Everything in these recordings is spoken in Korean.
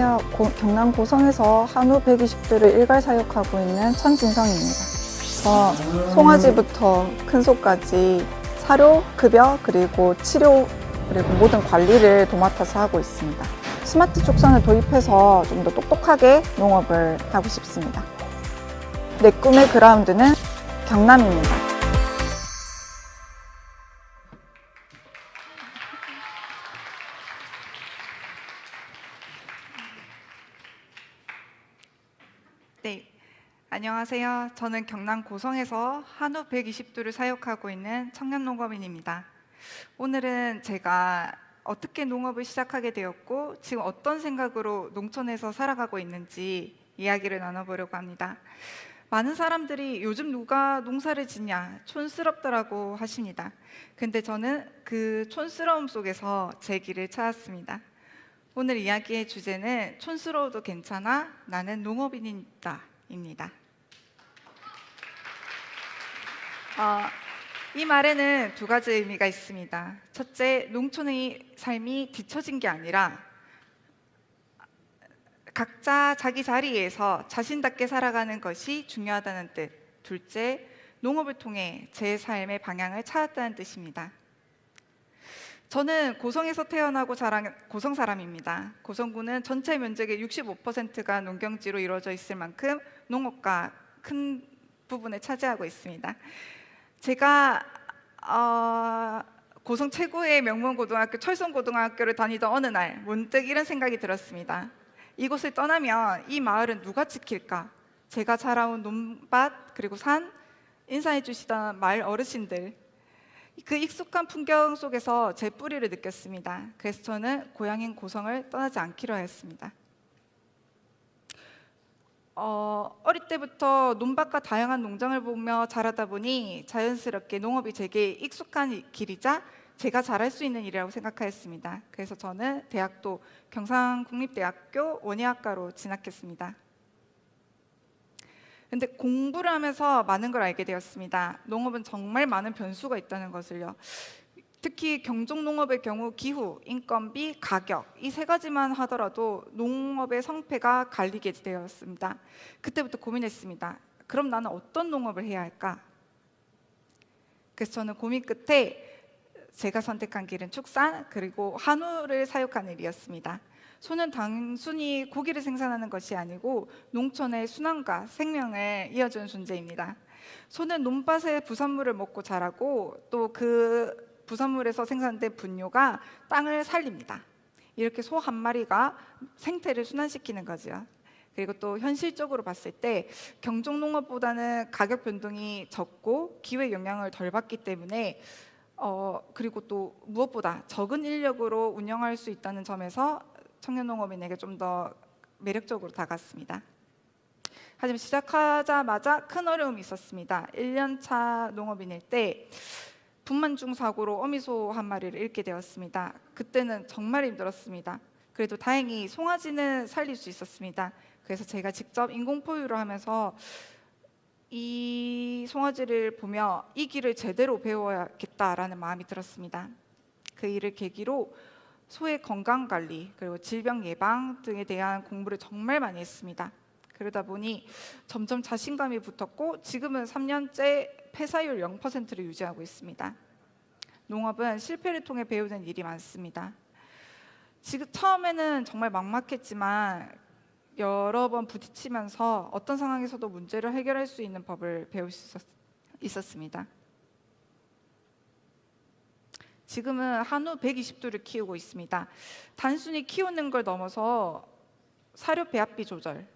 안녕하세요. 경남 고성에서 한우 120도를 일괄 사육하고 있는 천진성입니다. 송아지부터 큰 소까지 사료, 급여, 그리고 치료, 그리고 모든 관리를 도맡아서 하고 있습니다. 스마트 축산을 도입해서 좀 더 똑똑하게 농업을 하고 싶습니다. 내 꿈의 그라운드는 경남입니다. 네, 안녕하세요. 저는 경남 고성에서 한우 120도를 사육하고 있는 청년농업인입니다. 오늘은 제가 어떻게 농업을 시작하게 되었고 지금 어떤 생각으로 농촌에서 살아가고 있는지 이야기를 나눠보려고 합니다. 많은 사람들이 요즘 누가 농사를 짓냐, 촌스럽더라고 하십니다. 근데 저는 그 촌스러움 속에서 제 길을 찾았습니다. 오늘 이야기의 주제는 촌스러워도 괜찮아, 나는 농업인이다 입니다. 이 말에는 두 가지 의미가 있습니다. 첫째, 농촌의 삶이 뒤처진 게 아니라 각자 자기 자리에서 자신답게 살아가는 것이 중요하다는 뜻. 둘째, 농업을 통해 제 삶의 방향을 찾았다는 뜻입니다. 저는 고성에서 태어나고 자란 고성 사람입니다. 고성군은 전체 면적의 65%가 농경지로 이루어져 있을 만큼 농업과 큰 부분을 차지하고 있습니다. 제가 고성 최고의 명문 고등학교 철성고등학교를 다니던 어느 날 문득 이런 생각이 들었습니다. 이곳을 떠나면 이 마을은 누가 지킬까? 제가 자라온 논밭 그리고 산, 인사해 주시던 마을 어르신들, 그 익숙한 풍경 속에서 제 뿌리를 느꼈습니다. 그래서 저는 고향인 고성을 떠나지 않기로 했습니다. 어릴 때부터 논밭과 다양한 농장을 보며 자라다 보니 자연스럽게 농업이 제게 익숙한 길이자 제가 잘할 수 있는 일이라고 생각하였습니다. 그래서 저는 대학도 경상국립대학교 원예학과로 진학했습니다. 근데 공부를 하면서 많은 걸 알게 되었습니다. 농업은 정말 많은 변수가 있다는 것을요. 특히 경종농업의 경우 기후, 인건비, 가격 이 세 가지만 하더라도 농업의 성패가 갈리게 되었습니다. 그때부터 고민했습니다. 그럼 나는 어떤 농업을 해야 할까? 그래서 저는 고민 끝에 제가 선택한 길은 축산 그리고 한우를 사육하는 일이었습니다. 소는 단순히 고기를 생산하는 것이 아니고 농촌의 순환과 생명을 이어주는 존재입니다. 소는 논밭의 부산물을 먹고 자라고 또 그 부산물에서 생산된 분뇨가 땅을 살립니다. 이렇게 소 한 마리가 생태를 순환시키는 거죠. 그리고 또 현실적으로 봤을 때 경종농업보다는 가격 변동이 적고 기후 영향을 덜 받기 때문에 그리고 또 무엇보다 적은 인력으로 운영할 수 있다는 점에서 청년농업인에게 좀 더 매력적으로 다가왔습니다. 하지만 시작하자마자 큰 어려움이 있었습니다. 1년 차 농업인일 때 분만중 사고로 어미소 한 마리를 잃게 되었습니다. 그때는 정말 힘들었습니다. 그래도 다행히 송아지는 살릴 수 있었습니다. 그래서 제가 직접 인공포유를 하면서 이 송아지를 보며 이 길을 제대로 배워야겠다라는 마음이 들었습니다. 그 일을 계기로 소의 건강관리 그리고 질병 예방 등에 대한 공부를 정말 많이 했습니다. 그러다 보니 점점 자신감이 붙었고 지금은 3년째 폐사율 0%를 유지하고 있습니다. 농업은 실패를 통해 배우는 일이 많습니다. 지금 처음에는 정말 막막했지만 여러 번 부딪히면서 어떤 상황에서도 문제를 해결할 수 있는 법을 배울 수 있었습니다. 지금은 한우 120도를 키우고 있습니다. 단순히 키우는 걸 넘어서 사료 배합비 조절,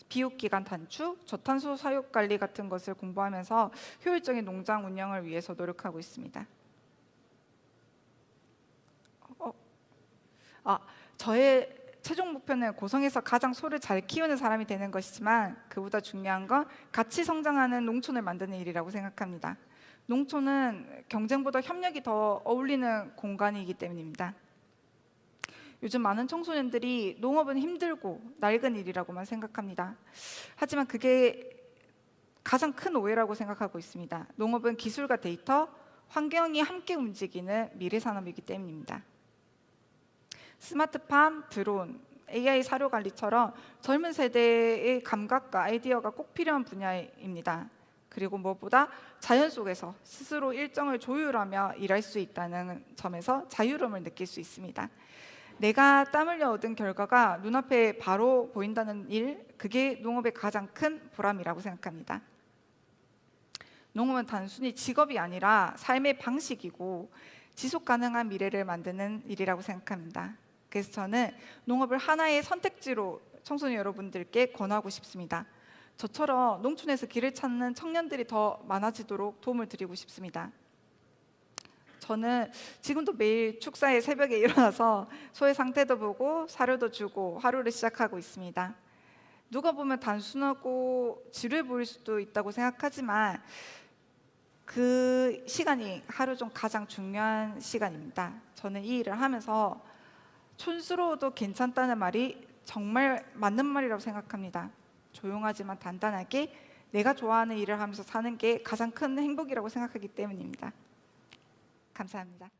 비옥기간 단축, 저탄소 사육 관리 같은 것을 공부하면서 효율적인 농장 운영을 위해서 노력하고 있습니다. 저의 최종 목표는 고성에서 가장 소를 잘 키우는 사람이 되는 것이지만 그보다 중요한 건 같이 성장하는 농촌을 만드는 일이라고 생각합니다. 농촌은 경쟁보다 협력이 더 어울리는 공간이기 때문입니다. 요즘 많은 청소년들이 농업은 힘들고 낡은 일이라고만 생각합니다. 하지만 그게 가장 큰 오해라고 생각하고 있습니다. 농업은 기술과 데이터, 환경이 함께 움직이는 미래 산업이기 때문입니다. 스마트팜, 드론, AI 사료 관리처럼 젊은 세대의 감각과 아이디어가 꼭 필요한 분야입니다. 그리고 무엇보다 자연 속에서 스스로 일정을 조율하며 일할 수 있다는 점에서 자유로움을 느낄 수 있습니다. 내가 땀 흘려 얻은 결과가 눈앞에 바로 보인다는 일, 그게 농업의 가장 큰 보람이라고 생각합니다. 농업은 단순히 직업이 아니라 삶의 방식이고 지속 가능한 미래를 만드는 일이라고 생각합니다. 그래서 저는 농업을 하나의 선택지로 청소년 여러분들께 권하고 싶습니다. 저처럼 농촌에서 길을 찾는 청년들이 더 많아지도록 도움을 드리고 싶습니다. 저는 지금도 매일 축사에 새벽에 일어나서 소의 상태도 보고 사료도 주고 하루를 시작하고 있습니다. 누가 보면 단순하고 지루해 보일 수도 있다고 생각하지만 그 시간이 하루 중 가장 중요한 시간입니다. 저는 이 일을 하면서 촌스러워도 괜찮다는 말이 정말 맞는 말이라고 생각합니다. 조용하지만 단단하게 내가 좋아하는 일을 하면서 사는 게 가장 큰 행복이라고 생각하기 때문입니다. 감사합니다.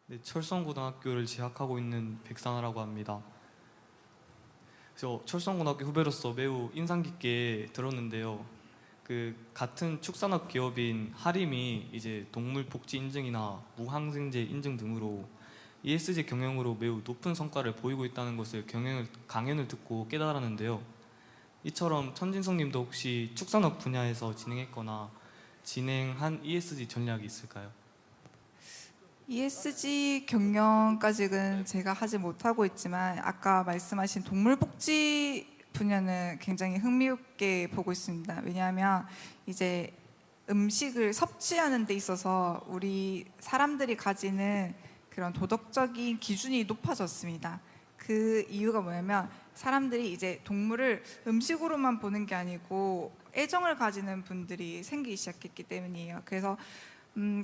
네, 철성고등학교를 재학하고 있는 백상아라고 합니다. 그래서 철성고등학교 후배로서 매우 인상 깊게 들었는데요. 그 같은 축산업 기업인 하림이 이제 동물 복지 인증이나 무항생제 인증 등으로 ESG 경영으로 매우 높은 성과를 보이고 있다는 것을 강연을 듣고 깨달았는데요. 이처럼 천진성님도 혹시 축산업 분야에서 진행했거나 진행한 ESG 전략이 있을까요? ESG 경영까지는 제가 하지 못하고 있지만 아까 말씀하신 동물복지 분야는 굉장히 흥미롭게 보고 있습니다. 왜냐하면 이제 음식을 섭취하는 데 있어서 우리 사람들이 가지는 그런 도덕적인 기준이 높아졌습니다. 그 이유가 뭐냐면 사람들이 이제 동물을 음식으로만 보는 게 아니고 애정을 가지는 분들이 생기기 시작했기 때문이에요. 그래서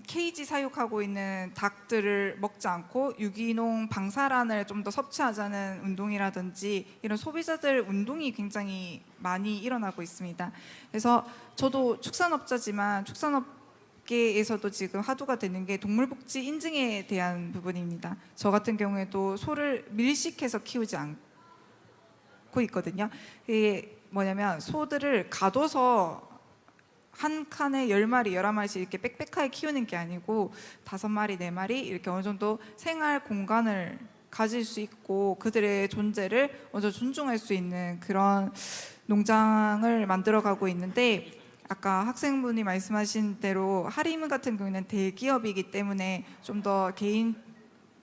케이지 사육하고 있는 닭들을 먹지 않고 유기농 방사란을 좀 더 섭취하자는 운동이라든지 이런 소비자들 운동이 굉장히 많이 일어나고 있습니다. 그래서 저도 축산업자지만 축산업계에서도 지금 화두가 되는 게 동물복지 인증에 대한 부분입니다. 저 같은 경우에도 소를 밀식해서 키우지 않고 있거든요. 이게 뭐냐면 소들을 가둬서 한 칸에 10마리, 11마리씩 이렇게 빽빽하게 키우는 게 아니고 5마리, 4마리 이렇게 어느 정도 생활 공간을 가질 수 있고 그들의 존재를 어느 정도 존중할 수 있는 그런 농장을 만들어가고 있는데 아까 학생분이 말씀하신 대로 하림 같은 경우에는 대기업이기 때문에 좀 더 개인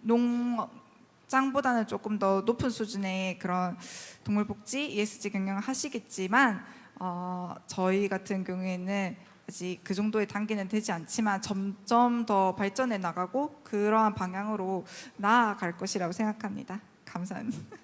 농장보다는 조금 더 높은 수준의 그런 동물복지, ESG 경영을 하시겠지만 저희 같은 경우에는 아직 그 정도의 단계는 되지 않지만 점점 더 발전해 나가고 그러한 방향으로 나아갈 것이라고 생각합니다. 감사합니다.